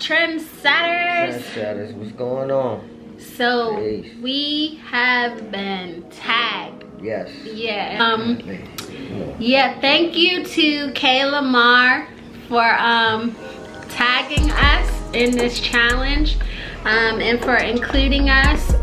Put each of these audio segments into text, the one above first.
trendsetters? Trendsetters, what's going on? So Peace. we have been tagged. Yes. Yeah. Yeah, thank you to Kayla Mar for tagging us in this challenge and for including us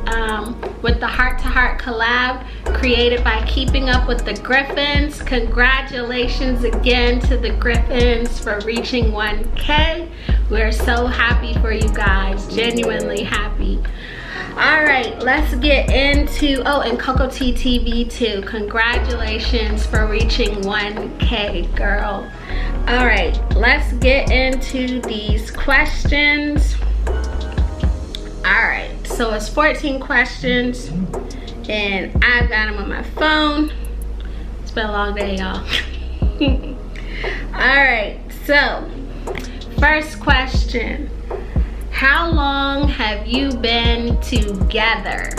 with the Heart to Heart collab created by Keeping Up with the Griffins. Congratulations again to the Griffins for reaching 1K. We're so happy for you guys, genuinely happy. All right, let's get into, oh, and Coco T TV too. Congratulations for reaching 1K, girl. All right, let's get into these questions. All right, so it's 14 questions and I've got them on my phone. It's been a long day, y'all. All right, so first question. How long have you been together?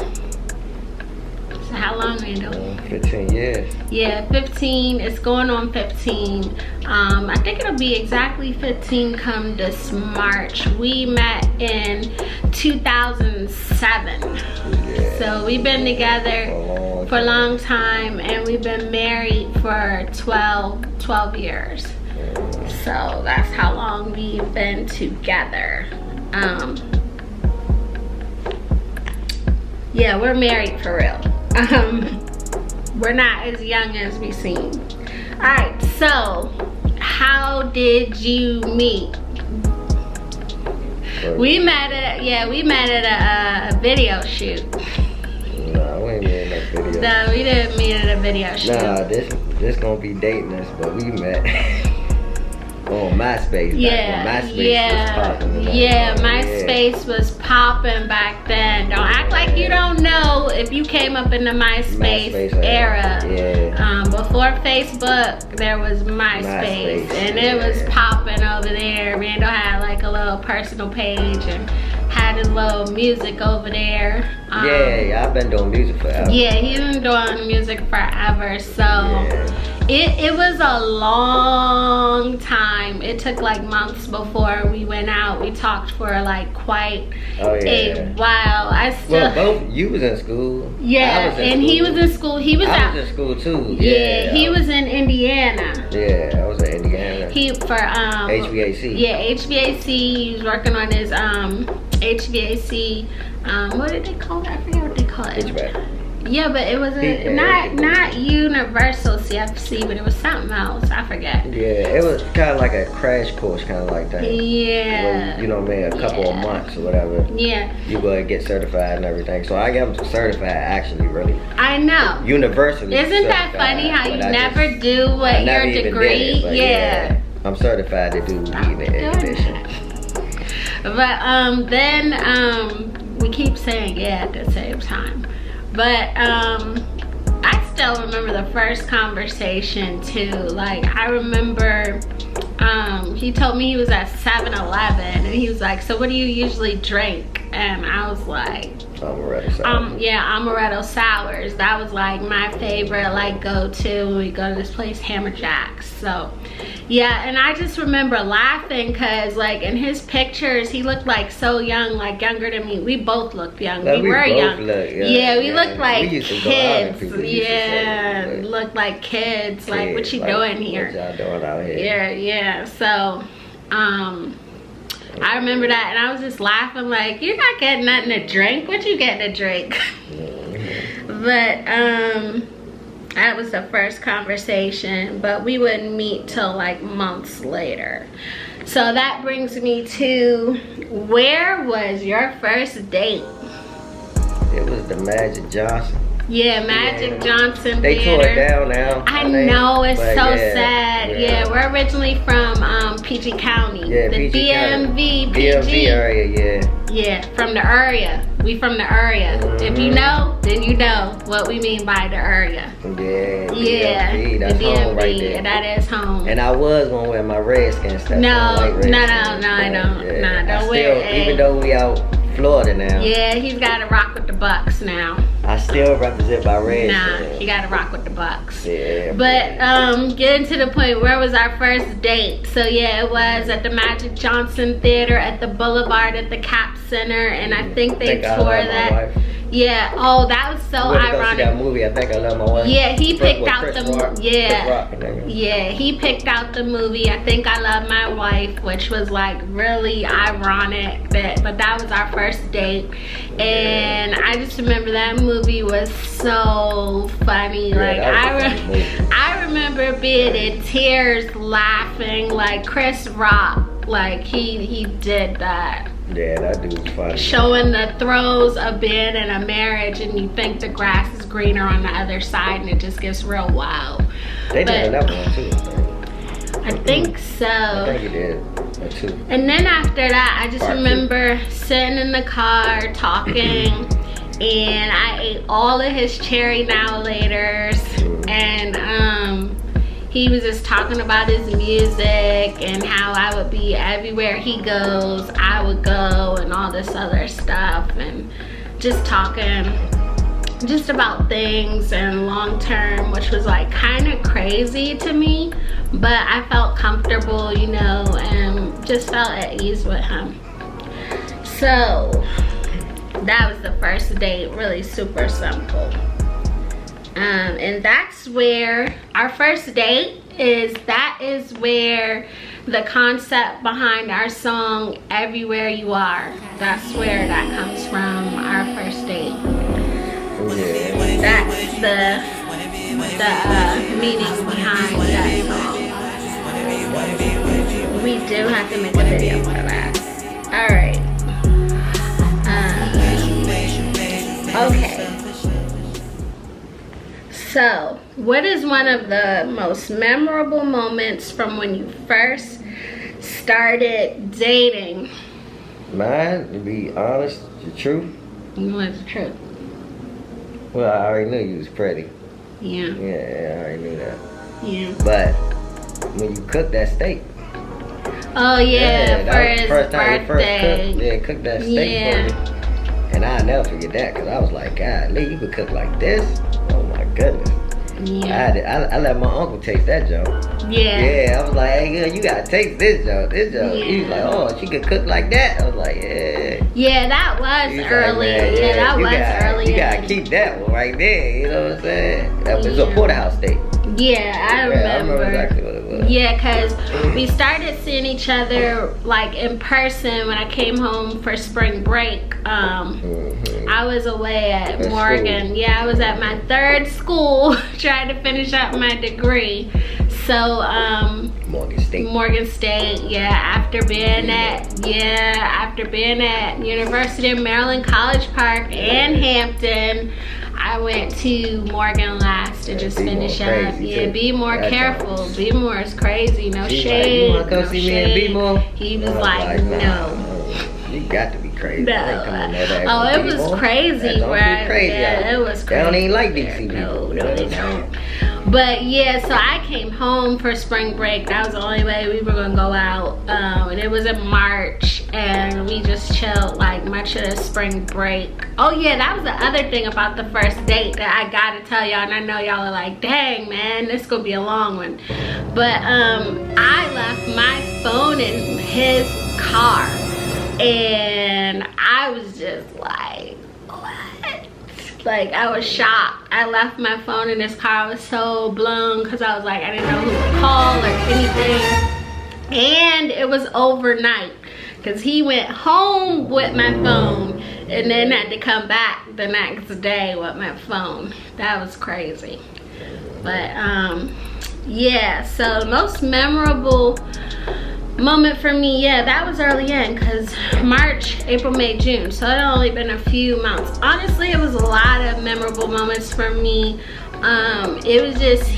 So how long, Randall? 15 years. Yeah, 15. It's going on 15. I think it'll be exactly 15 come this March. We met in 2007. Yeah. So we've been together for a long time, and we've been married for 12 years. So that's how long we've been together. Yeah, we're married for real. We're not as young as we seem. All right, so how did you meet? We met at a video shoot. Nah, we ain't made no video. No, we didn't meet at a video shoot. Nah, this gonna be dating us, but we met on MySpace. MySpace was popping back then. Don't act like you don't know if you came up in the MySpace era. Yeah. Before Facebook, there was MySpace, and it was popping over there. Randall had like a little personal page and had his little music over there. Yeah, I've been doing music forever. Yeah, he's been doing music forever, so it was a long time. It took like months before we went out. We talked for like quite a while. Both you was in school. Yeah, he was in school. I was in school too. Yeah, he was in Indiana. Yeah, I was in Indiana. HVAC. Yeah, HVAC. He was working on his HVAC. What did they call it? I forget what they call it. HVAC. Yeah, but it was not Universal CFC, but it was something else. I forget. Yeah, it was kind of like a crash course, kind of like that. Yeah. Where, you know what I mean? A couple of months or whatever. Yeah. You go and get certified and everything. So I am certified actually, really. I know. Universally. Isn't that funny how you never do what your degree? Yeah. I'm certified to do heating and air conditioning. But then we keep saying yeah at the same time. But I still remember the first conversation too. Like I remember he told me he was at 7-Eleven and he was like, so what do you usually drink? And I was like, Amaretto sours. Amaretto sours. That was like my favorite like go-to when we go to this place, Hammer Jack's. So yeah, and I just remember laughing because like in his pictures he looked like so young, like younger than me. We both looked young. We were young. We looked like kids. Looked like kids. Like what you doing here? What y'all doing out here? Yeah. So I remember that, and I was just laughing like, you're not getting nothing to drink. What you getting to drink? But that was the first conversation, but we wouldn't meet till like months later. So that brings me to, where was your first date? It was the Magic Johnson. Yeah, Magic Johnson They Theater. tore it down now. I know, it's so sad. Yeah, we're originally from PG County. Yeah, the DMV, PG. DMV area, Yeah, from the area. We from the area. If you know, then you know what we mean by the area. Yeah, DMV, that's home right there. That is home. And I was gonna wear my Redskin stuff. No, I don't. Yeah. Nah, don't wear it. Even though we out Florida now. Yeah, he's got to rock with the Bucks now. I still represent my Reds. Nah, he got to rock with the Bucks. Yeah. But getting to the point, where was our first date? So yeah, it was at the Magic Johnson Theater at the Boulevard at the Cap Center, and I think they tore that. Yeah. Oh, that was so ironic. That movie, I think I Love My Wife. Yeah, he picked out the yeah, he picked out the movie I Think I Love My Wife, which was like really ironic. But that was our first date, and I just remember that movie was so funny. Like I remember being in tears, laughing. Like Chris Rock, like he did that. Yeah, that dude's funny. Showing the throes of being in a marriage, and you think the grass is greener on the other side, and it just gets real wild. They did another one too, I think so. I think he did too. And then after that, I just remember sitting in the car talking, and I ate all of his cherry now laters, and he was just talking about his music and how I would be everywhere he goes, I would go, and all this other stuff, and just talking just about things and long term, which was like kind of crazy to me, but I felt comfortable, you know, and just felt at ease with him. So that was the first date, really super simple. And that's where our first date is. That is where the concept behind our song Everywhere You Are, that's where that comes from, our first date. That's the meaning behind that song. We do have to make a video for that. Alright. Okay. So, what is one of the most memorable moments from when you first started dating? Mine, to be honest, the truth. What's the truth? Well, I already knew you was pretty. Yeah. Yeah, I already knew that. Yeah. But when you cook that steak. Oh yeah, for his birthday. Cook that steak for me. And I'll never forget that, because I was like, God, Lee, you could cook like this? Oh my goodness. Yeah. I let my uncle taste that joke. Yeah. Yeah, I was like, hey, girl, you gotta taste this joke. Yeah. He was like, oh, she could cook like that? I was like, yeah. Yeah, that was early. Like, yeah, that was early. You gotta keep that one right there, you know what I'm saying? That was a porterhouse steak. Yeah, I remember. I remember exactly what it was. Yeah, because we started seeing each other like in person when I came home for spring break. I was away at Morgan. School. Yeah, I was at my third school trying to finish up my degree. So Morgan State, yeah, after being at University of Maryland, College Park, and Hampton, I went to Morgan last to just finish up. Yeah, be more careful. Be more is crazy. No shade. Like, you wanna come see me in B-more? He was like, no. You got to be crazy. No. Oh, it was crazy, bro. Yeah, it was crazy. They don't even like DC people. No, they don't. But yeah, so I came home for spring break. That was the only way we were gonna go out. And it was in March, and we just chilled like much of the spring break. Oh yeah, that was the other thing about the first date that I gotta tell y'all, and I know y'all are like, dang man, this is gonna be a long one. But I left my phone in his car, and I was just like, like, I was shocked. I left my phone in his car. I was so blown because I was like, I didn't know who to call or anything. And it was overnight because he went home with my phone and then had to come back the next day with my phone. That was crazy. But yeah, so the most memorable moment for me, yeah, that was early in, because March, April, May, June, so it had only been a few months. Honestly, it was a lot of memorable moments for me. It was just,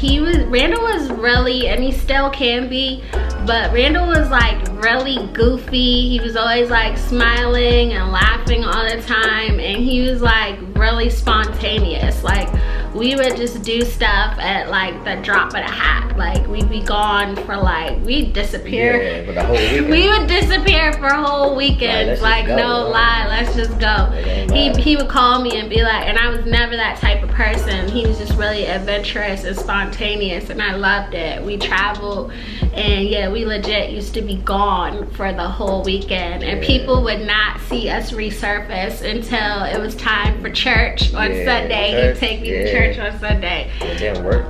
Randall was really, and he still can be, but Randall was like really goofy. He was always like smiling and laughing all the time, and he was like really spontaneous. Like, we would just do stuff at like the drop of a hat. Like, we'd be gone for like, we'd disappear. Yeah, for the whole weekend. We would disappear for whole weekends. Like, no lie. let's just go. He would call me and be like, and I was never that type of person. He was just really adventurous and spontaneous, and I loved it. We traveled, and yeah, we legit used to be gone for the whole weekend, and people would not see us resurface until it was time for church on Sunday. He'd take me to church on Sunday. It didn't work.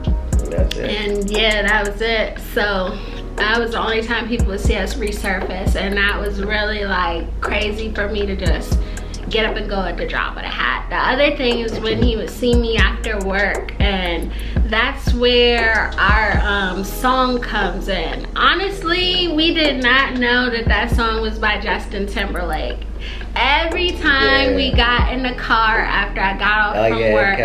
That's it. And yeah, that was it. So that was the only time people would see us resurface, and that was really like crazy for me to just get up and go at the drop of a hat. The other thing is when he would see me after work, and that's where our song comes in. Honestly, we did not know that that song was by Justin Timberlake. Every time we got in the car after I got off from work,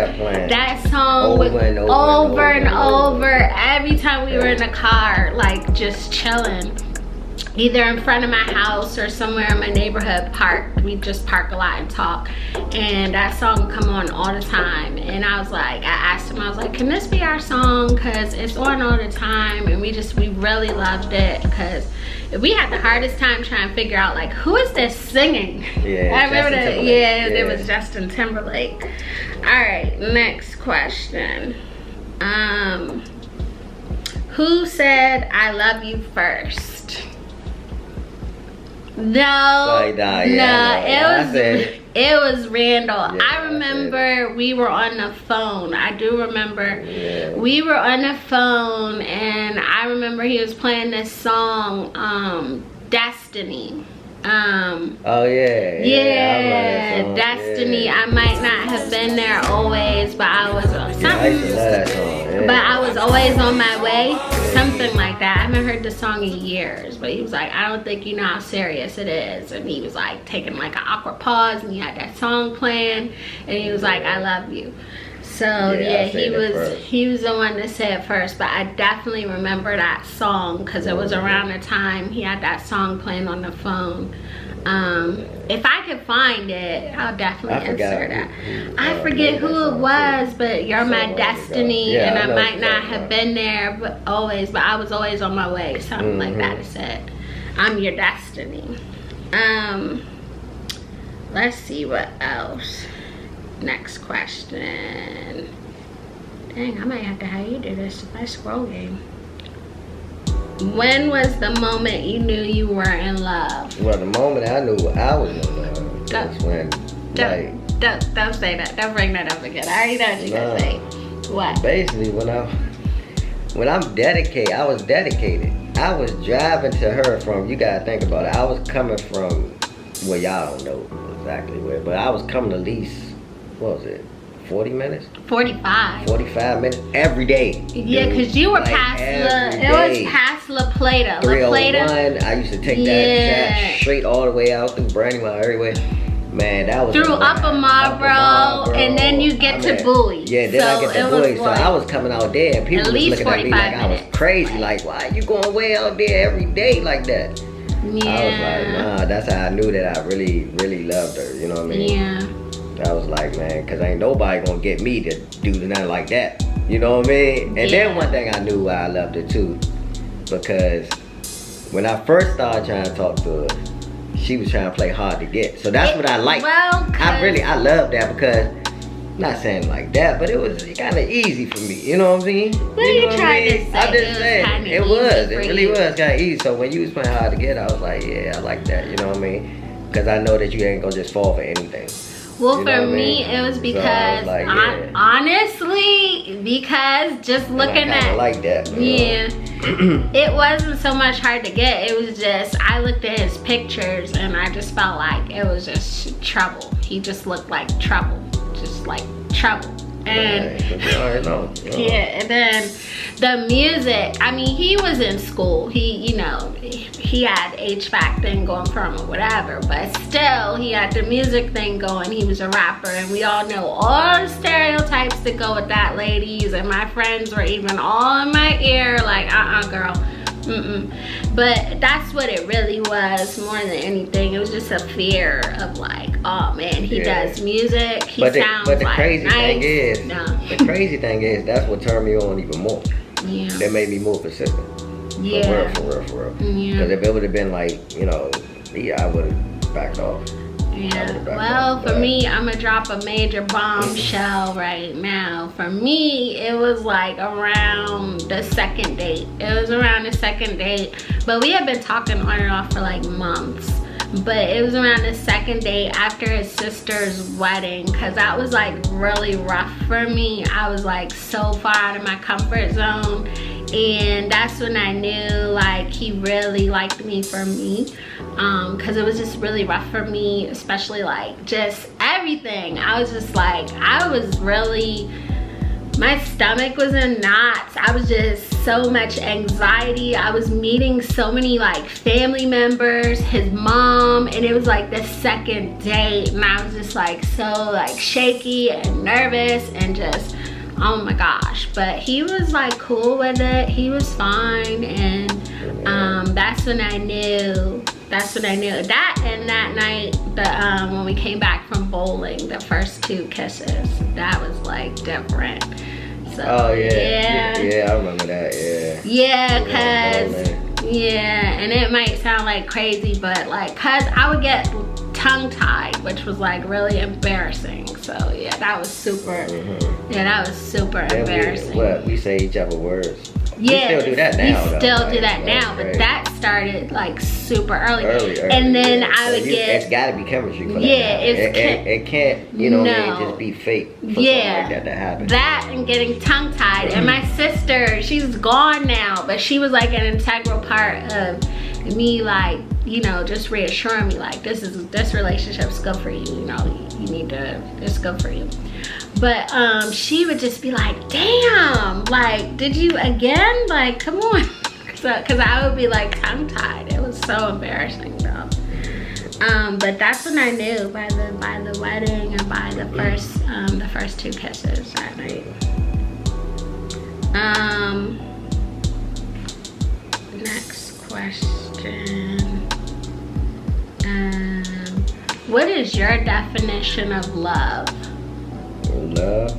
that song would over and over. Every time we were in the car, like just chilling, either in front of my house or somewhere in my neighborhood parked. We just park a lot and talk, and that song would come on all the time. And I was like, I asked him, I was like, can this be our song? Because it's on all the time, and we really loved it. Because we had the hardest time trying to figure out, like, who is this singing? Yeah, I remember that. It was Justin Timberlake. All right, next question. Who said I love you first? No, it was Randall. I remember we were on the phone. I do remember we were on the phone, and I remember he was playing this song, Destiny. Destiny. I might not have been there always, but I was but I was always on my way, something like that. I haven't heard the song in years, but he was like, I don't think you know how serious it is. And he was like taking like an awkward pause, and he had that song playing, and he was like, I love you. So he was the one that said it first, but I definitely remember that song because it was around the time he had that song playing on the phone. If I could find it, I'll definitely insert that. I forget who it was, but You're My Destiny, and I might not have been there, but I was always on my way, something like that. It said, I'm your destiny. Let's see what else. Next question. Dang, I might have to have you do this if I scroll game. When was the moment you knew you were in love? Well, the moment I knew I was in love was when, don't say that. Don't bring that up again. I already know what you're gonna say. What? Basically, when I'm dedicated, I was dedicated. I was driving to her from, you gotta think about it, I was coming from, well, y'all don't know exactly where, but I was coming at least, what was it, 40 minutes? 45. 45 minutes every day. Yeah, because you were like past it was past La Plata. 301, I used to take that straight all the way out through Brandywine, everywhere. Man, that was through Upper Marlboro, and then you get to Bowie. Yeah, then I get to Bowie. So I was coming out there, and people was looking at me like I was crazy. Like, why are you going way out there every day like that? Yeah. I was like, nah, that's how I knew that I really, really loved her. You know what I mean? Yeah. I was like, man, because ain't nobody gonna get me to do nothing like that. You know what I mean? And then one thing I knew why I loved her too, because when I first started trying to talk to her, she was trying to play hard to get. So that's what I liked. Well, I love that because, not saying like that, but it was kind of easy for me. You know what I'm saying? What are you trying to say? I'm just saying, it really was kind of easy. So when you was playing hard to get, I was like, yeah, I like that. You know what I mean? Because I know that you ain't gonna just fall for anything. Well, you know for me, it was because, so like, honestly, because just looking at, like that, it wasn't so much hard to get. It was just, I looked at his pictures and I just felt like it was just trouble. He just looked like trouble, just like trouble. And and then the music, I mean, he was in school. He, you know, he had HVAC thing going for him or whatever, but still he had the music thing going. He was a rapper, and we all know all the stereotypes that go with that, ladies, and my friends were even all in my ear like, girl, but that's what it really was more than anything. It was just a fear of like, oh man, he does music, he sounds like crazy nice. Thing is, the crazy thing is, that's what turned me on even more. Yeah. That made me more persistent. Yeah. For real. Yeah. Because if it would have been like, you know, I would have backed off. Yeah. Well, for me, I'm gonna drop a major bombshell right now. For me, it was like around the second date. It was around the second date, but we had been talking on and off for like months. But it was around the second date after his sister's wedding, because that was like really rough for me. I was like so far out of my comfort zone, and that's when I knew like he really liked me for me, because it was just really rough for me, especially like just everything. I was just like, I was really, my stomach was in knots. I was just so much anxiety. I was meeting so many like family members, his mom, and it was like the second date, and I was just like so like shaky and nervous and just, oh my gosh. But he was like cool with it. He was fine, and that's when I knew. That's when I knew. That and that night, when we came back from bowling, the first 2 kisses, that was like different. So, oh yeah, I remember that. Yeah, and it might sound like crazy, but like, cause I would get tongue-tied, which was like really embarrassing. So yeah, that was super. Yeah, that was super embarrassing. We say each other words. Yeah, we still do that now. We still do that now, but that started like super early. And then I would it's gotta be chemistry for that. Yeah, it can't, you know, just be fake for something like that to happen. That and getting tongue-tied. And my sister, she's gone now, but she was like an integral part of me, like, you know, just reassuring me like this relationship's good for you, you know, you need to, it's good for you. But she would just be like, damn, like, did you again? Like, come on. Cause I would be like tongue-tied. It was so embarrassing though. But that's when I knew, by the wedding and by the first 2 kisses that night. Next question. What is your definition of love? Love?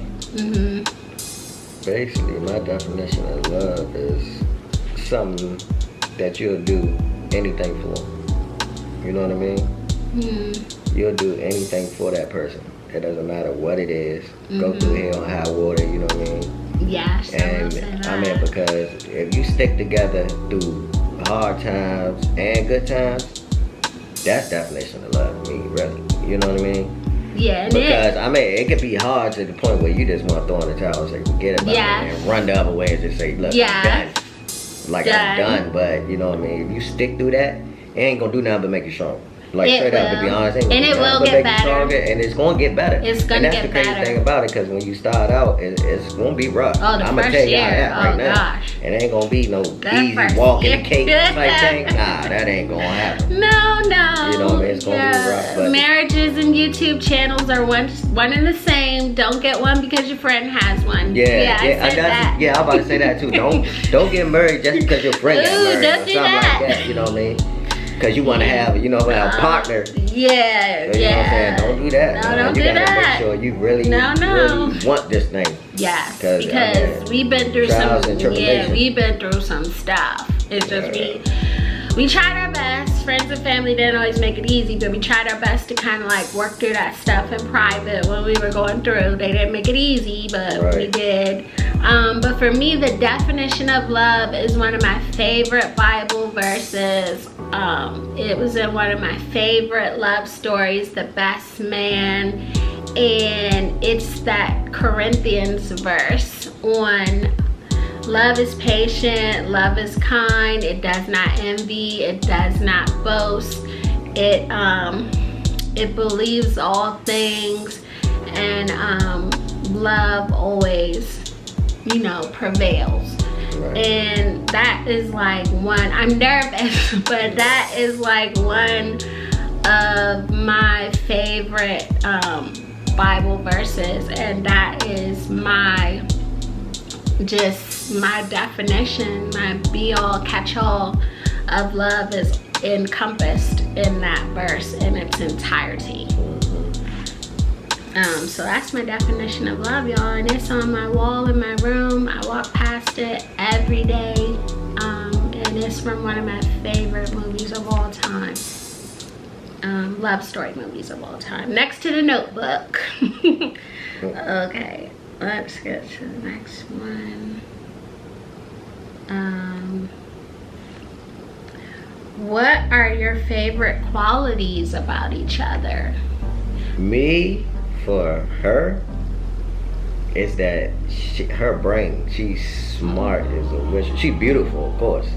Basically, my definition of love is something that you'll do anything for. You know what I mean? You'll do anything for that person. It doesn't matter what it is. Go through hell, high water, you know what I mean? Yeah, and I mean, because if you stick together through hard times and good times, that's definition of love to me, really. You know what I mean? Yeah, because I mean, it could be hard to the point where you just want to throw in the towel and say forget about it and run the other way and just say, look, I'm done. Like I'm done, but you know what I mean? If you stick through that, it ain't gonna do nothing but make you stronger. Like straight up, to be honest, and it will get better. Stronger, and it's gonna get better. It's gonna get better. And that's the crazy thing about it, because when you start out, it's gonna be rough. Oh, the I'm first gonna tell you year. how that right now. Gosh. It ain't gonna be no easy walking cake type thing. Nah, that ain't gonna happen. No. You know what I mean? It's gonna be rough. But marriages and YouTube channels are one and the same. Don't get one because your friend has one. Yeah, I'm about to say that too. Don't get married just because your friend got married or something like that. You know what I mean? Because you want to have, a partner. Yeah, so you know what I'm saying? Don't do that. No, don't you do gotta that. make sure you really want this thing. Yes, because we've been through we've been through some stuff. It's just we tried our best. Friends and family didn't always make it easy, but we tried our best to kind of like work through that stuff in private when we were going through. They didn't make it easy, but we did. But for me, the definition of love is one of my favorite Bible verses. It was in one of my favorite love stories, The Best Man, and it's that Corinthians verse on love is patient, love is kind, it does not envy, it does not boast, it believes all things, and love always, prevails. And that is like one, I'm nervous, but that is like one of my favorite Bible verses, and that is my definition, my be-all, catch-all of love is encompassed in that verse in its entirety. So that's my definition of love, y'all, and it's on my wall in my room. I walk past it every day, and it's from one of my favorite movies of all time. love story movies of all time. Next to The Notebook. Okay, let's get to the next one. What are your favorite qualities about each other? Me, for her, is that her brain, she's smart as a whistle. She's beautiful, of course.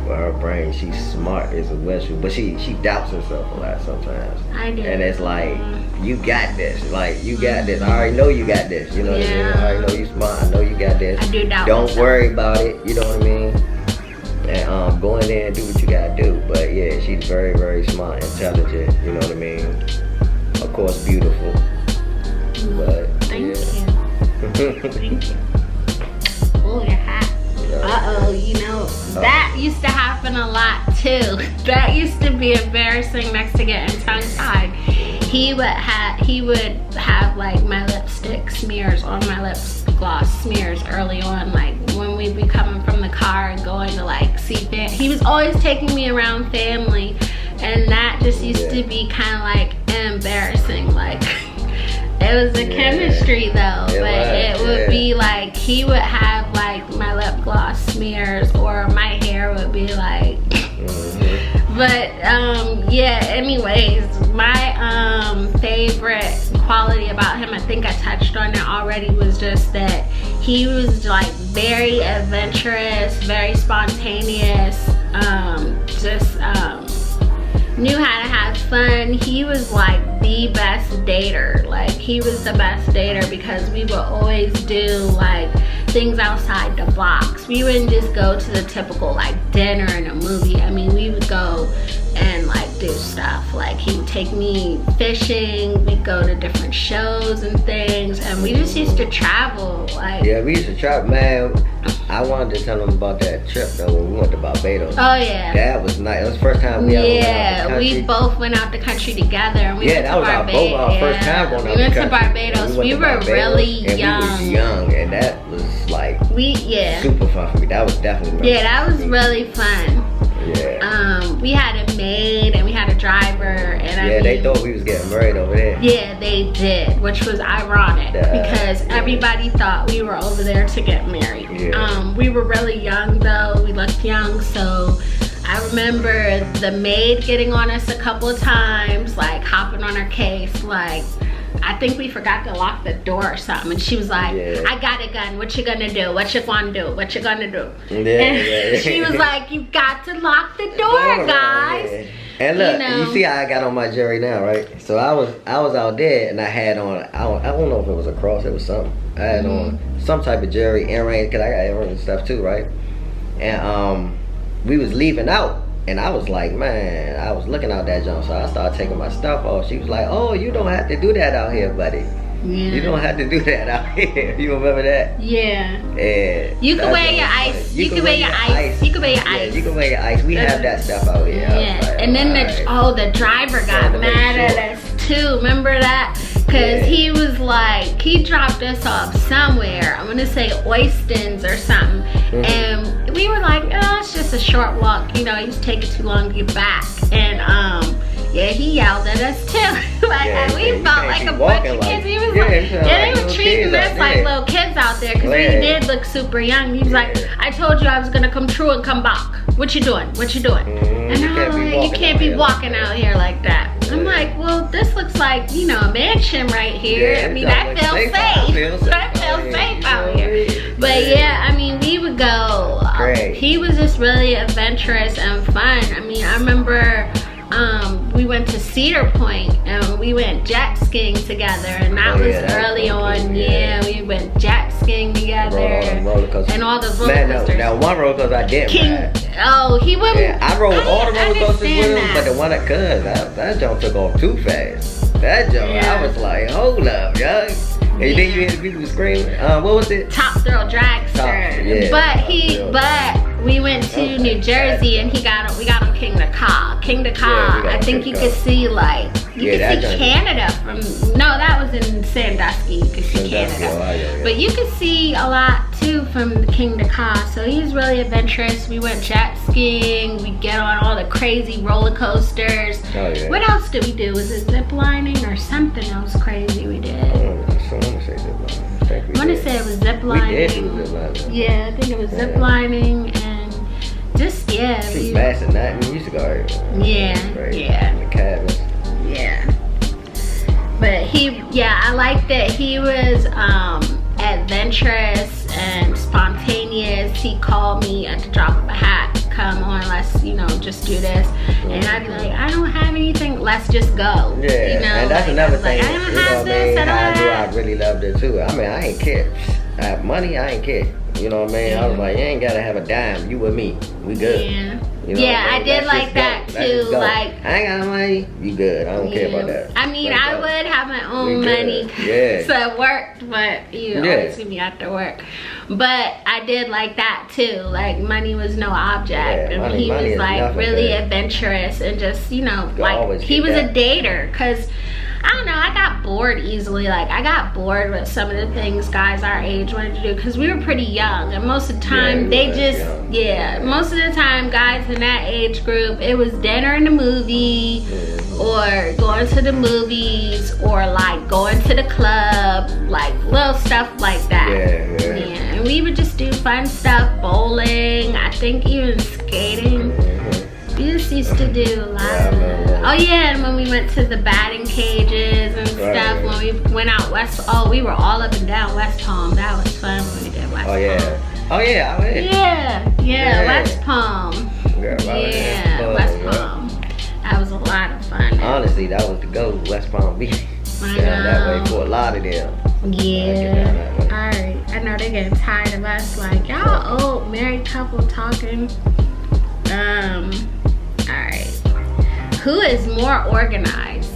But her brain, she's smart as a whistle. But she doubts herself a lot sometimes. I do. And it's like, you got this. Like, you got this. I already know you got this. You know what I mean? I already know you smart. I know you got this. I do doubt Don't myself. worry about it. You know what I mean? And go in there and do what you gotta do. But yeah, she's very, very smart, intelligent. You know what I mean? Of course, beautiful. But Thank you. Thank you. Oh, your hat. Uh-oh, you know, that used to happen a lot too. That used to be embarrassing next to getting tongue-tied. He would have like my lipstick smears on my lip gloss smears early on, like when we'd be coming from the car and going to like see family. He was always taking me around family, and that just used to be kind of like embarrassing. Like, it was the chemistry though, it would be like he would have like my lip gloss smears, or my hair would be like but yeah, anyways, my favorite quality about him, I think I touched on it already, was just that he was like very adventurous, very spontaneous, knew how to have fun. He was like the best dater. Like, he was the best dater because we would always do like things outside the box. We wouldn't just go to the typical like dinner and a movie. I mean, we would go and like do stuff. Like, he would take me fishing, we'd go to different shows and things, and we just used to travel. Like, yeah, we used to travel, man. I wanted to tell them about that trip though when we went to Barbados. Oh yeah, that was nice. It was the first time we ever went out the country. We both went out the country together. And we went that to was Barbados. our first time going out the country. We went to Barbados. We were really young. We was young, and that was like super fun for me. That was definitely that was really fun. Yeah. We had a maid and we had a driver, and I mean, they thought we was getting married over there. Yeah, they did, which was ironic because everybody thought we were over there to get married. We were really young though. We looked young, so I remember the maid getting on us a couple of times, like hopping on our case, like, I think we forgot to lock the door or something, and she was like, I got a gun, what you gonna do? What you gonna do? What you gonna do? She was like, you got to lock the door, guys. And look, you see how I got on my jewelry now, right? So I was out there, and I had on, I don't know if it was a cross, it was something. I had on some type of jewelry, earrings, because I got earrings and stuff too, right? And we was leaving out. And I was like, man, I was looking out that jump, so I started taking my stuff off. She was like, oh, you don't have to do that out here, buddy. You don't have to do that out here. You remember that? Yeah. You can wear your ice. You can wear your ice. You can wear your ice. You can wear your ice. We have that stuff out here. Yeah. Like, and then the driver got mad at us too. Remember that? Because he was like, he dropped us off somewhere. I'm gonna say Oystons or something. And we were like, oh, it's just a short walk. You know, it just taking too long to get back. And he yelled at us too. We felt like a bunch of kids. He was like, they were treating us like little kids out there because we did look super young. He was like, I told you I was gonna come true and come back. What you doing? What you doing? And I'm like, you can't be walking out here like that. I'm like, well, this looks like, you know, a mansion right here. I mean, I feel safe. I feel safe out here. But yeah, I mean, we would go. He was just really adventurous and fun. I mean, I remember we went to Cedar Point and we went jet skiing together, and that was early on. We went jet skiing together and all the roller coasters. Now one roller coaster I didn't ride. Oh, he wouldn't. I rode all the roller coasters with him, but the one that that jump took off too fast. That jump, I was like, hold up, young. And then you hear the people screaming. What was it? Top Thrill Dragster. But we went to New Jersey and we got on King the Car. King the Car, I think you could see like You can see Canada from, no, that was in Sandusky. You can see Canada. Yeah. But you can see a lot too from the King to Ka. So he's really adventurous. We went jet skiing. We get on all the crazy roller coasters. Oh, yeah. What else did we do? Was it zip lining or something else crazy we did? I want to say zip lining. I want to say it was zip lining. We did do zip lining. Yeah, I think it was zip lining and just, yeah. She's massive, nothing. We used to go everywhere. Yeah, yeah. In the cabins. Yeah. But I liked that he was adventurous and spontaneous. He called me at the drop of a hat, come on, let's, just do this. And I'd be like, I don't have anything, let's just go. Yeah, and that's another thing. Like, I don't have this, I don't have that. I really loved it too. I mean, I ain't care. I have money, I ain't care. You know what I mean? Yeah. I was like, you ain't gotta have a dime. You with me. We good. Yeah. You know Yeah, I did like that too. Like, I ain't got no money. You good. I don't care about that. I mean, I would have my own money. Yeah. So it worked, but you always see me after work. But I did like that too. Like, money was no object. Yeah, and he was like really adventurous and just, like he was a dater. Cause I don't know, I got bored easily. Like, I got bored with some of the things guys our age wanted to do because we were pretty young. And most of the time, most of the time, guys in that age group, it was dinner and a movie or going to the movies or like going to the club, like little stuff like that. Yeah, and we would just do fun stuff, bowling, I think even skating. We just used to do a lot of oh yeah, and when we went to the batting cages and stuff, when we went out west, we were all up and down West Palm. That was fun when we did West Palm. Oh yeah, I went. Yeah, West Palm. West Palm. That was a lot of fun. Honestly, that was the go, West Palm Beach. Down that way for a lot of them. Yeah. Alright, I know they're getting tired of us, like, y'all old married couple talking. Alright. Who is more organized?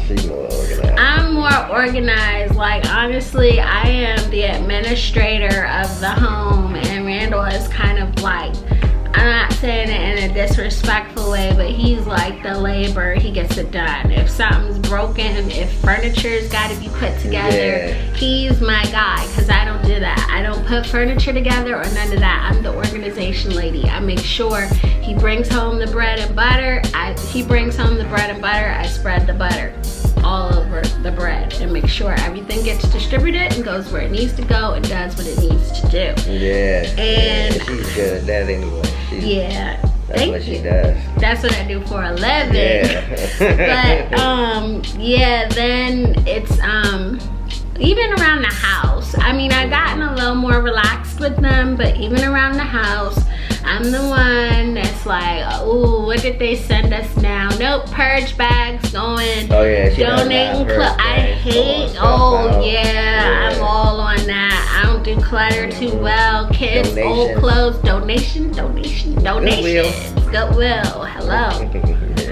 She's more organized. I'm more organized. Like, honestly, I am the administrator of the home, and Randall is kind of like, I'm not saying it in a disrespectful way, but he's like the laborer. He gets it done. If something's broken, if furniture's got to be put together, he's my guy, because I don't do that. I don't put furniture together or none of that. I'm the organization lady. I make sure he brings home the bread and butter. I spread the butter all over the bread and make sure everything gets distributed and goes where it needs to go and does what it needs to do. And she's good at that anyway. That's what she does. That's what I do for a living. But then it's even around the house. I mean, I've gotten a little more relaxed with them, but even around the house, I'm the one that's like, oh, what did they send us now? Nope, purge bags going. Donating clothes. I hate, I'm all on that. I don't do clutter too well. Kids, old clothes, donations. Goodwill, hello.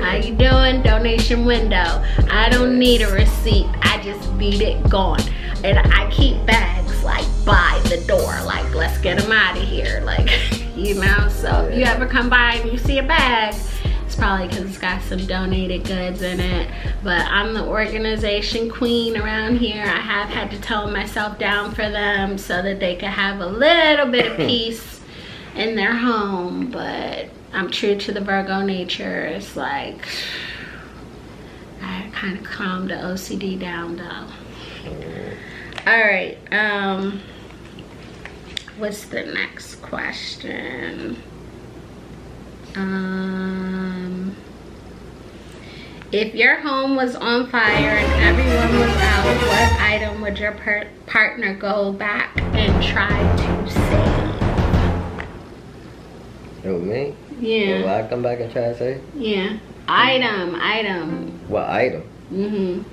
How you doing? Donation window. I don't need a receipt. I just need it gone. And I keep bags like by the door. Like, let's get them out of here. Like, so if you ever come by and you see a bag, it's probably because it's got some donated goods in it. But I'm the organization queen around here. I have had to tone myself down for them so that they could have a little bit of peace in their home. But I'm true to the Virgo nature. It's like, I kind of calmed the OCD down though. All right, what's the next question? If your home was on fire and everyone was out, what item would your partner go back and try to save? Who, me? Yeah. Will I come back and try to save? Yeah. Item. What item? You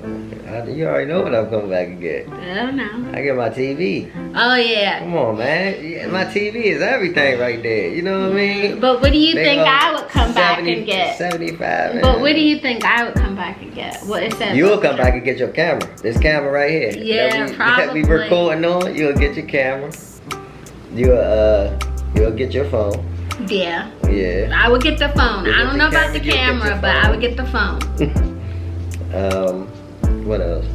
already know what I'm coming back and get. I don't know. I get my TV. Oh yeah. Come on, man. My TV is everything right there. You know what I mean? But what do you think I would come back and get? 75. Man. But what do you think I would come back and get? What is that? You'll come back and get your camera. This camera right here. Yeah, probably. That we recording on. You'll get your camera. You'll get your phone. Yeah. Yeah. I would get the phone. I don't know about the camera, but I would get the phone. What else?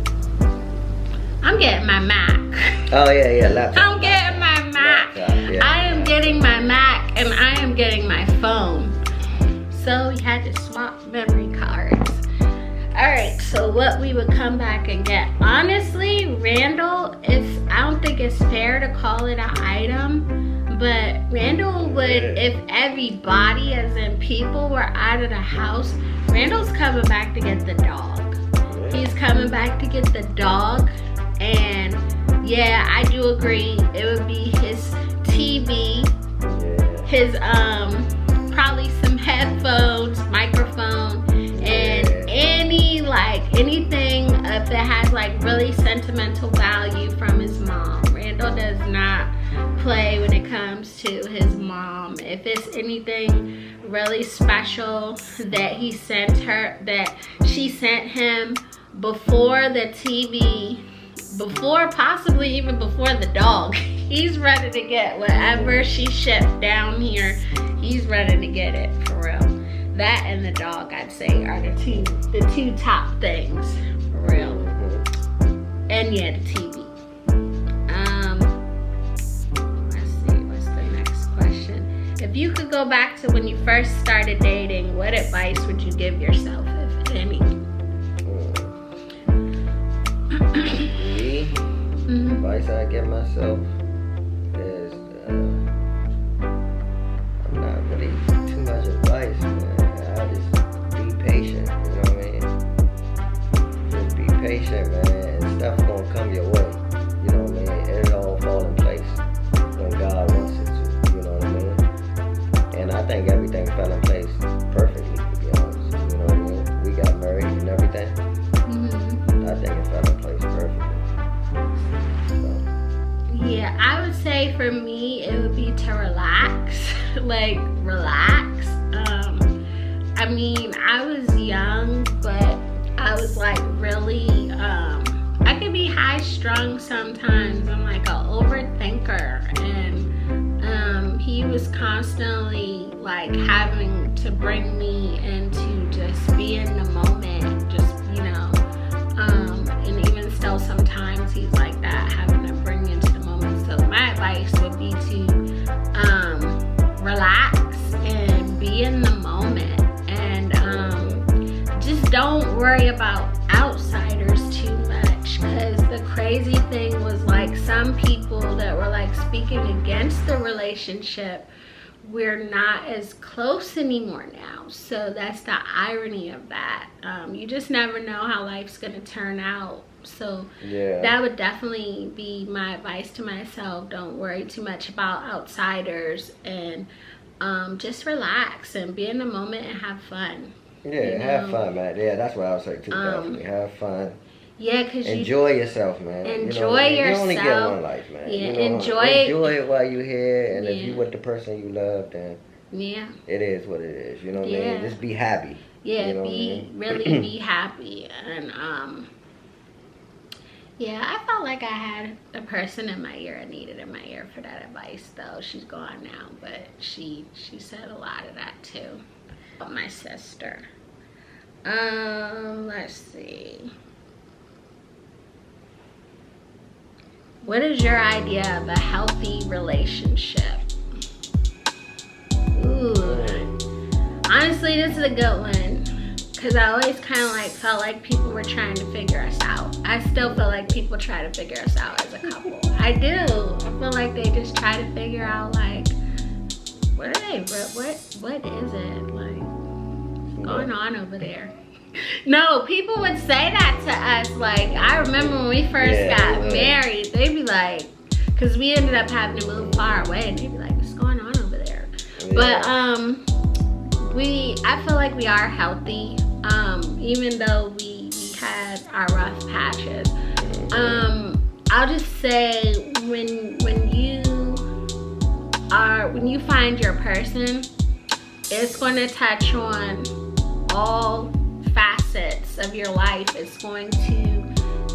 I'm getting my Mac. Oh yeah, laptop. I'm getting my Mac. Yeah. I am getting my Mac and I am getting my phone. So we had to swap memory cards. Alright, so what we would come back and get. Honestly, Randall, I don't think it's fair to call it an item, but Randall would, if everybody, as in people, were out of the house, Randall's coming back to get the dog. He's coming back to get the dog, and yeah, I do agree. It would be his TV, his probably some headphones, microphone, and anything that has like really sentimental value from his mom. Randall does not play when it comes to his mom. If it's anything really special that he sent her, that she sent him before the TV, before possibly even before the dog, he's ready to get whatever she shipped down here. He's ready to get it, for real. That and the dog, I'd say, are the two top things, for real. And yeah, the TV. Let's see, what's the next question? If you could go back to when you first started dating, what advice would you give yourself, if any? Me? Advice I give myself is I'm not really too much advice, man. I just be patient, you know what I mean? Just be patient, man, and stuff gonna come your way. You know what I mean? It'll all fall in place when God wants it to, you know what I mean? And I think everything fell in place perfectly, to be honest. You know what I mean? We got married and everything. I think it fell in place perfectly. So. Yeah, I would say for me, it would be to relax. Like, relax. I mean, I was young, but I was like really, I could be high strung sometimes. I'm like an overthinker, and he was constantly like having to bring me into just be in the moment, just, you know, and even still sometimes he's like that, having to bring me into the moment. So my advice would be to relax and be in the moment, and just don't worry about outsiders too much, because the crazy thing was, like, some people that were like speaking against the relationship, we're not as close anymore now. So that's the irony of that. You just never know how life's gonna turn out. So yeah, that would definitely be my advice to myself. Don't worry too much about outsiders, and just relax and be in the moment and have fun. Yeah, you know? Have fun, man. Yeah, that's what I would say too. Definitely have fun. Yeah, because enjoy yourself, man. Enjoy yourself. You only get one life, man. Yeah, you know, enjoy it while you're here, and if you with the person you love, then yeah, it is what it is. You know what I mean? Just be happy. Yeah, you know really be happy. And yeah, I felt like I had a person in my ear. I needed in my ear for that advice, though. She's gone now, but she said a lot of that too. My sister. Let's see. What is your idea of a healthy relationship? Ooh. Honestly, this is a good one, because I always kind of like felt like people were trying to figure us out. I still feel like people try to figure us out as a couple. I do. I feel like they just try to figure out, like, what is it? Like, what's going on over there? No, people would say that to us. Like, I remember when we first got married, they'd be like, because we ended up having to move far away, and they'd be like, what's going on over there? Yeah. But I feel like we are healthy, even though we had our rough patches. I'll just say, when you find your person, it's going to touch on all facets of your life. It's going to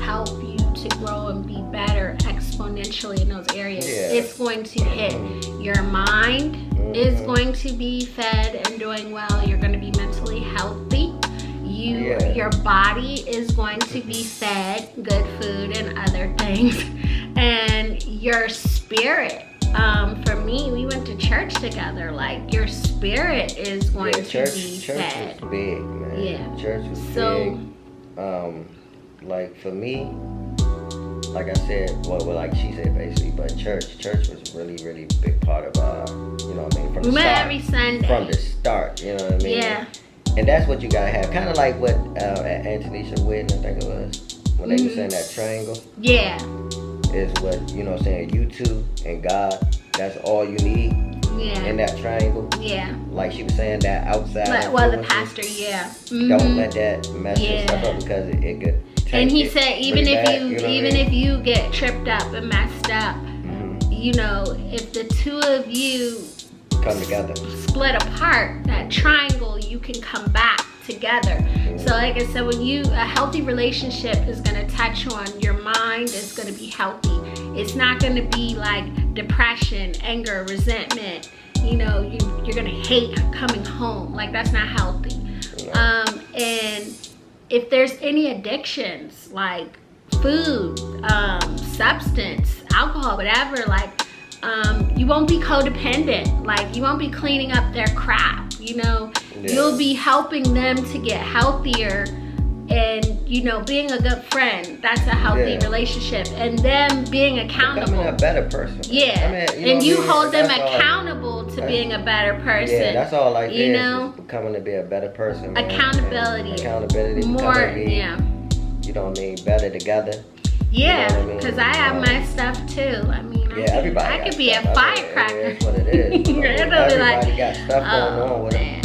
help you to grow and be better exponentially in those areas. Yeah. It's going to hit your mind is going to be fed and doing well. You're going to be mentally healthy. Your body is going to be fed good food and other things. And your spirit, for me, we went to church together. Like, your spirit is going to be fed. Church was big, man. Yeah. Church was big. Like, for me, like I said, well, like she said basically, but church was really, really big part of you know what I mean, from the start. Every Sunday. From the start, you know what I mean? Yeah. And that's what you gotta have. Kind of like what at Antonisha Wedding, I think it was, when they were saying that triangle. Yeah. Is what, you know what I'm saying, you two and God, that's all you need. Yeah. In that triangle. Yeah. Like she was saying, that outside. The pastor, yeah. Don't let that mess your stuff up, because it could. And he said, even if you get tripped up and messed up, you know, if the two of you come together, split apart, that triangle, you can come back together. So like I said, when a healthy relationship is going to touch on your mind, it's going to be healthy. It's not going to be like depression, anger, resentment. You know, you're going to hate coming home. Like, that's not healthy. And if there's any addictions, like food, substance, alcohol, whatever, like, you won't be codependent. Like, you won't be cleaning up their crap, you know. You'll be helping them to get healthier, and, you know, being a good friend, that's a healthy relationship. And them being accountable. Becoming a better person. Yeah. I mean, you hold them accountable to being a better person. Yeah, that's all like you know? Is becoming to be a better person. Man. Accountability. Accountability. More, you know what I mean, better together. Yeah, because I have my stuff too. I mean, everybody I could be a firecracker. That's what it is. Everybody got stuff going on with them.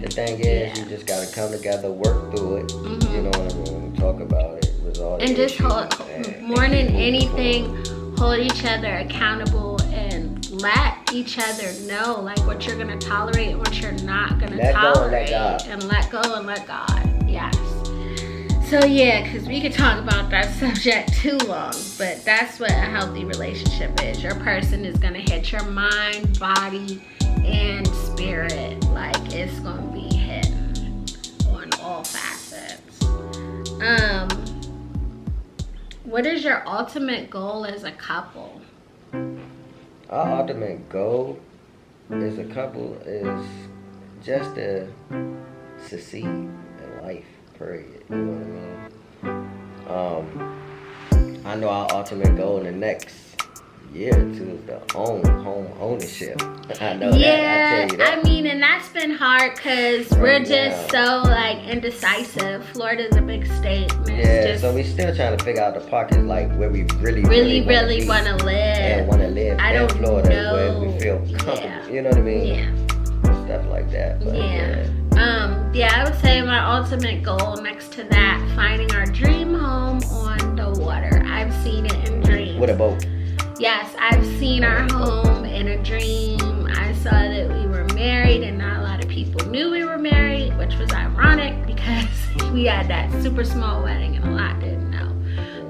The thing is, you just got to come together, work through it. You know what I mean? Talk about it, resolve it. And just more than anything, hold each other accountable and let each other know, like, what you're going to tolerate and what you're not going to tolerate. And let go and let God. Yes. So yeah, because we could talk about that subject too long, but that's what a healthy relationship is. Your person is going to hit your mind, body, and spirit. Like, it's going to be hitting on all facets. What is your ultimate goal as a couple? Our ultimate goal as a couple is just to succeed in life. Period. You know what I mean? I know our ultimate goal in the next year or two is the home ownership. I know that. I tell you that. I mean, and that's been hard because we're just so, like, indecisive. Florida's a big state. So we're still trying to figure out the pockets, like, where we really want to live. And want to live in Florida, where we feel comfortable. Yeah. You know what I mean? Yeah. Stuff like that. But, I would say my ultimate goal next to that, finding our dream home on the water. I've seen it in dreams. With a boat. Yes, I've seen our home in a dream. I saw that we were married and not a lot of people knew we were married, which was ironic because we had that super small wedding and a lot didn't know.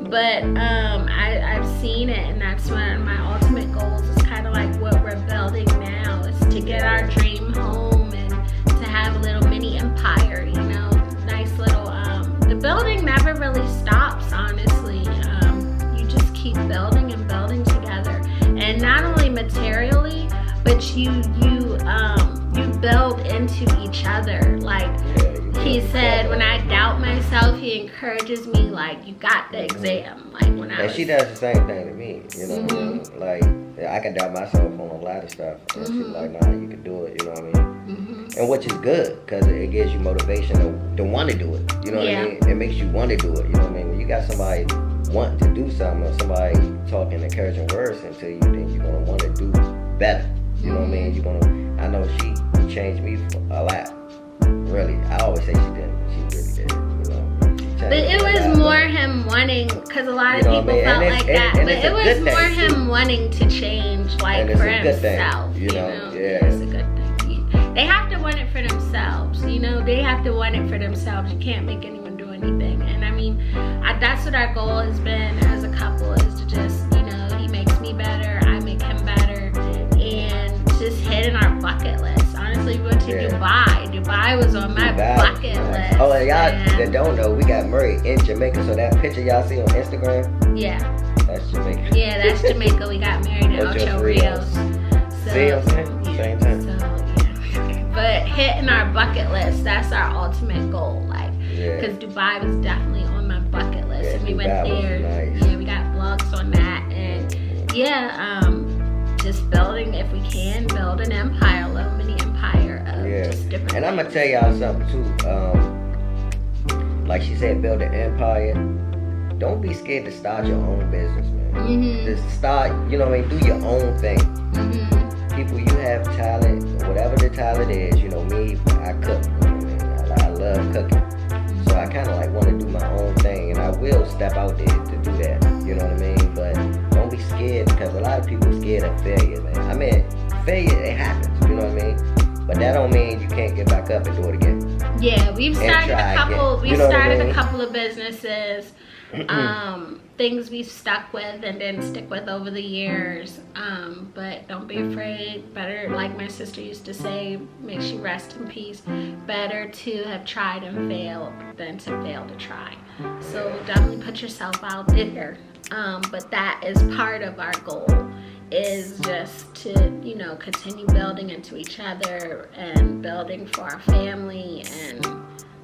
But I've seen it, and that's one of my ultimate goals. Is kind of like what we're building now, is to get our dream home and to have a little mini empire, you know, nice little, the building never really stops, honestly. You just keep building and building together, and not only materially, but you build into each other. Like he said, when I doubt myself, he encourages me, like, you got the exam. Like, when and she does the same thing to me, you know what I mean? Like, I can doubt myself on a lot of stuff, and she's like, nah, you can do it, you know what I mean? And which is good, because it gives you motivation to want to do it, you know what I mean? It makes you want to do it, you know what I mean? When you got somebody wanting to do something, or somebody talking encouraging words into you, then you're going to want to do better, you know what I mean? I know she changed me a lot, really. I always say she didn't, but she really did, you know? But it was more him wanting, because a lot of people felt like that, but it was more him wanting to change, like, for himself, you know? It's a good thing. They have to want it for themselves, you know? They have to want it for themselves. You can't make anyone do anything. And I mean, that's what our goal has been as couple is to just, you know, he makes me better, I make him better, and just hitting our bucket list. Honestly, we went to Dubai. Dubai was on my bucket list. Oh, and y'all that don't know, we got married in Jamaica. So that picture y'all see on Instagram, yeah, that's Jamaica. Yeah, that's Jamaica. We got married in Ocho Rios. So, see what I'm saying? Yeah, same time. So, yeah. But hitting our bucket list, that's our ultimate goal. Like, because Dubai was definitely on my bucket list. And we went there. Nice. Yeah, we got vlogs on that. And just building, if we can, build an empire, a little mini empire of just different And I'm going to things. tell y'all something too. Like she said, build an empire. Don't be scared to start your own business, man. Just start, you know what I mean, do your own thing. People, you have talent, whatever the talent is. You know me, I cook. You know what I mean? I love cooking. So I kind of like want to do my own thing, and I will step out there to do that. You know what I mean? But don't be scared, because a lot of people are scared of failure, man. I mean, failure, it happens. You know what I mean? But that don't mean you can't get back up and do it again. Yeah, we've started a couple. We started a couple of businesses. Things we've stuck with and didn't stick with over the years. But don't be afraid. Better, like my sister used to say, may she rest in peace. Better to have tried and failed than to fail to try. So definitely put yourself out there. But that is part of our goal, is just to, you know, continue building into each other and building for our family and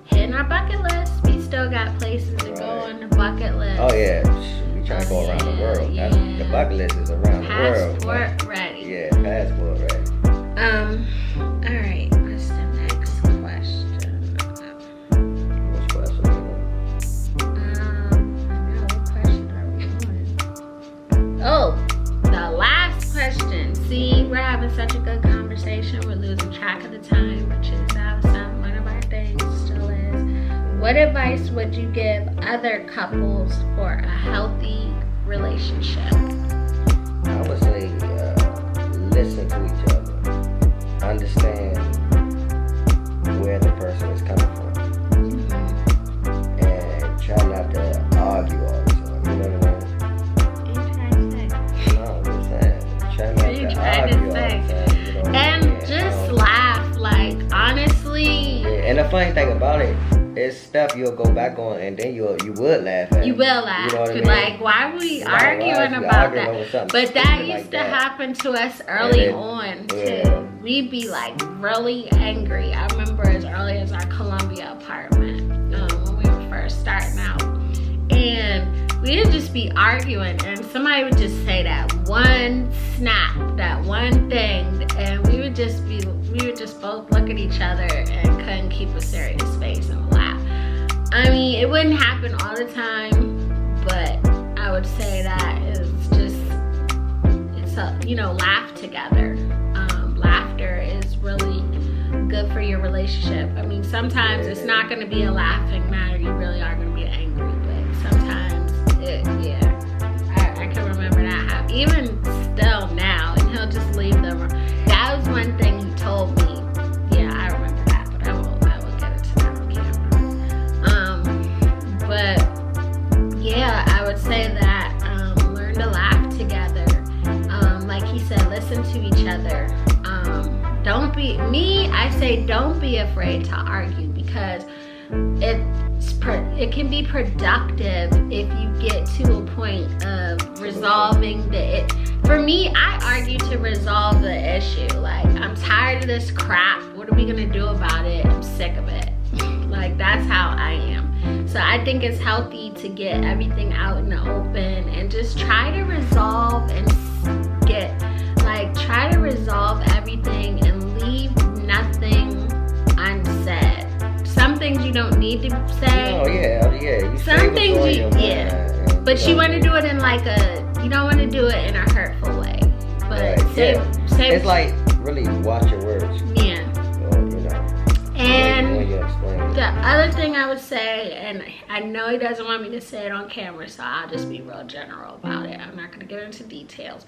hitting our bucket list. We still got places to go on the bucket list. Oh yeah, we trying to go around the world. That's, the bucket list is around the world. Passport ready. Yeah, passport ready. All right. What's the next question? Which question? I know, what question are we on? Oh, the last question. See, we're having such a good conversation. We're losing track of the time, which is one of our things. Still is. What advice would you give other couples for a healthy relationship? I would say listen to each other. Understand where the person is coming from. And try not to argue all the time. You know what I mean? No, I'm just saying. Try not to argue all the time. You know and just laugh. Like, honestly. Yeah, and the funny thing about it, it's stuff you'll go back on and then you would laugh at. You will laugh. You know what I mean? Like, why are we arguing about that? But that used to happen to us early on too. We'd be like really angry. I remember as early as our Columbia apartment when we were first starting out. And we'd just be arguing and somebody would just say that one snap, that one thing, and we would just both look at each other and couldn't keep a serious face and laugh. I mean, it wouldn't happen all the time, but I would say that laugh together. Laughter is really good for your relationship. I mean, sometimes it's not going to be a laughing matter. You really are going to be angry, but sometimes I can remember that happen. Even still now, and he'll just leave the room. That was one thing he told me. Yeah, I remember that, but I will get it to that on camera. But yeah, I would say that learn to laugh together. Like he said, listen to each other. I say don't be afraid to argue, because it can be productive if you get to a point of resolving for me, I argue to resolve the issue. Like, I'm tired of this crap. What are we gonna do about it? I'm sick of it. Like, that's how I am. So I think it's healthy to get everything out in the open and just try to resolve and try to resolve everything and leave nothing unsaid. Some things you don't need to say. Oh yeah. Some things but you want to do it in you don't want to do it in a hurtful way. But it's like, really watch your words. Yeah. And when you explain it. the other thing I would say, and I know he doesn't want me to say it on camera, so I'll just be real general about it. I'm not going to get into details.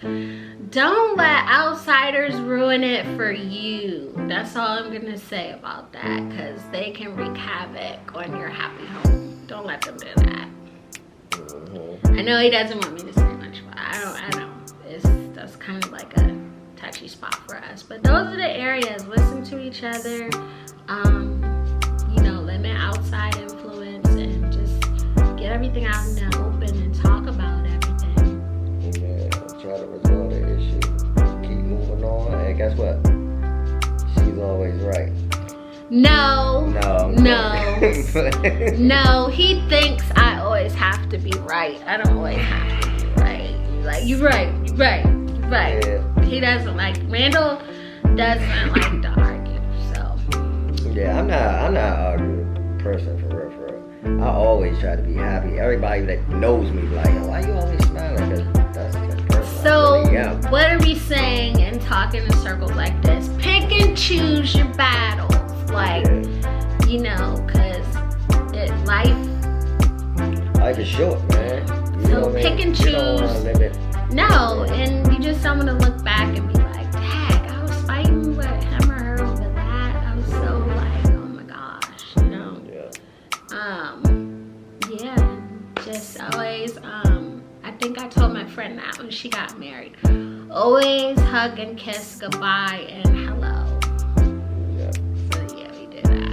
Don't let outsiders ruin it for you. That's all I'm going to say about that, because they can wreak havoc on your happy home. Don't let them do that. I know he doesn't want me to say much, but I don't. That's kind of like a touchy spot for us. But those are the areas. Listen to each other. You know, limit outside influence and just get everything out in the open and talk about everything. Yeah, try to resolve the issue. Keep moving on. And guess what? She's always right. No. No. No, he thinks I always have to be right. I don't always have to be right. Like, you're right. Yeah. He doesn't like, Randall doesn't like to argue, so. Yeah, I'm not an arguing person for real. I always try to be happy. Everybody that knows me like, why you always smiling? Because that's the person So, I really am. What are we saying in talking in circles like this? Pick and choose your battles. Like, you know, because life is short, man. So pick and choose. You don't want to live it. No, and you just don't want to look back and be like, dang, I was fighting with him or her over that. I was so like, oh my gosh, you know. Yeah, just always, I think I told my friend that when she got married. Always hug and kiss goodbye and hello. So yeah, we did that.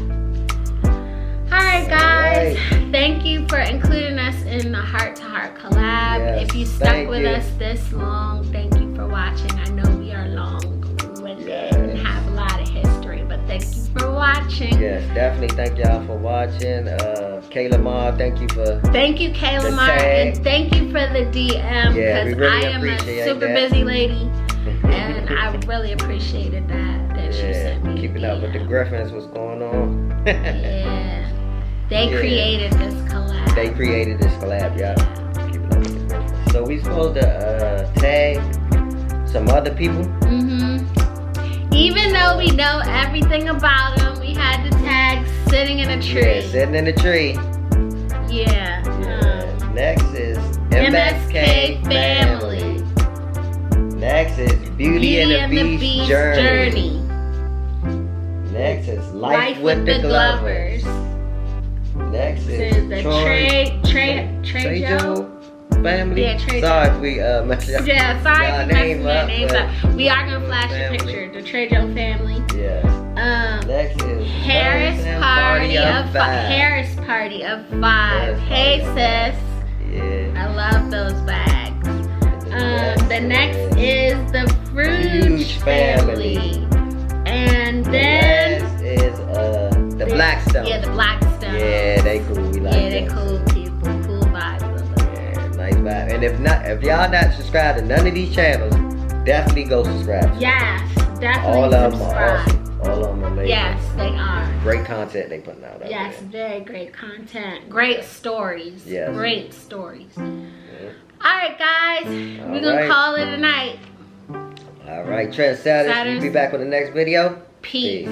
Alright guys, thank you for including us in the Heart to Heart collab. Yes, if you stuck with us this long, thank you for watching. I know we are long-winded and have a lot of history, but thank you for watching. Yes, definitely thank y'all for watching. Kayla Ma, thank you, Kayla Ma, and thank you for the DM, because really I am a super busy lady, and I really appreciated that you sent me. Keeping up with the Griffins, what's going on? They created this collab. Yeah. Keeping up with the Griffins. So we supposed to tag some other people? Even though we know everything about them, we had to tag sitting in a tree. Yeah, sitting in a tree. Yeah. Next is MSK Family. Next is Beauty and the Beast Journey. Next is Life with the Glovers. Next is the Trejo Family. Yeah, Trejo. Sorry if we messed up. Yeah, sorry if we name messed names up. We are gonna flash family. a picture. The Trejo family. Yes. Next is Harris Party of Five. Hey sis. Yeah. I love those bags. The next is the Fruge family. And then last is the Blackstone. Yeah, the Blackstone. Yeah, they cool. We like they cool people. Cool vibes. Yeah, nice vibe. And if y'all not subscribed to none of these channels, definitely go subscribe. Yes, definitely all of them subscribe. are awesome. All of them are amazing. Yes, they are. Great content they putting out. Yes, very great content. Great stories. Yes. Great stories. Alright guys, we're gonna call it a night. Alright, Trent Saturday. We'll be back with the next video. Peace.